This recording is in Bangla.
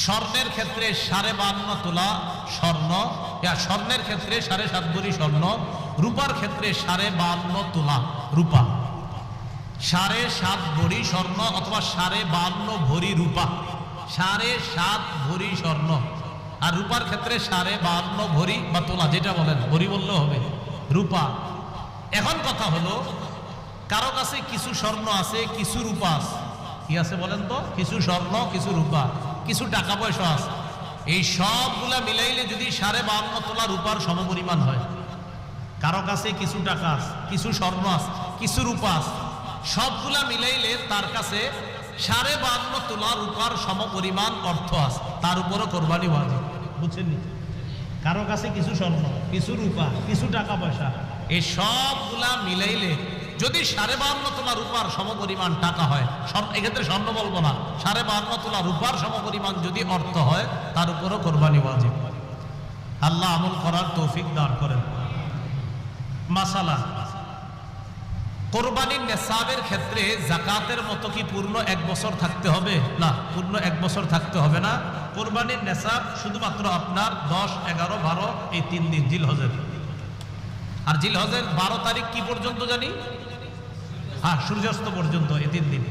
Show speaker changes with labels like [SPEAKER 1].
[SPEAKER 1] স্বর্ণের ক্ষেত্রে 52.5 তোলা স্বর্ণ, স্বর্ণের ক্ষেত্রে 7.5 ভরি স্বর্ণ, রূপার ক্ষেত্রে 52.5 তোলা রূপা, 7.5 ভরি স্বর্ণ অথবা 52.5 ভরি রূপা, 7.5 ভরি স্বর্ণ, আর রূপার ক্ষেত্রে 52.5 ভরি বা তোলা, যেটা বলেন, ভরি বললেও হবে, রূপা। এখন কথা হলো, কারো কাছে কিছু স্বর্ণ আছে, কিছু রূপা আছে, কি আছে বলেন তো? কিছু স্বর্ণ, কিছু রূপা, কিছু টাকা পয়সা আছে। এই সবগুলা মিলাইলে যদি 52.5 তোলা রূপার সমপরিমাণ হয়, কারো কাছে কিছু টাকা আছে, কিছু স্বর্ণ আছে, কিছু রূপা আছে, সবগুলা মিলাইলে তার কাছে 52.5 তোলা রূপার সমপরিমাণ অর্থ আছে, তার উপরও কোরবানি ওয়াজিব। বুঝছেন? কারো কাছে কিছু স্বর্ণ, কিছু রূপা, কিছু টাকা পয়সা, এই সবগুলা মিলাইলে যদি 52.5 তোলা রূপার সমপরিমাণ টাকা হয়, এক্ষেত্রে স্বর্ণ বলবো না, 52.5 তোলা রূপার সমপরিমাণ যদি অর্থ হয়, তার উপরও কোরবানি ওয়াজিব। আল্লাহ আমল করার তৌফিক দান করেন। মাসালা, কোরবানির নেসাবের ক্ষেত্রে যাকাতের মতো কি পূর্ণ 1 বছর থাকতে হবে? না, পূর্ণ 1 বছর থাকতে হবে না। কোরবানির নেসাব শুধুমাত্র আপনার 10, 11, 12 এই 3 দিন জিলহজের। আর জিলহজের 12 তারিখ কি পর্যন্ত জানি? হ্যাঁ, সূর্যাস্ত পর্যন্ত, এই 3 দিন।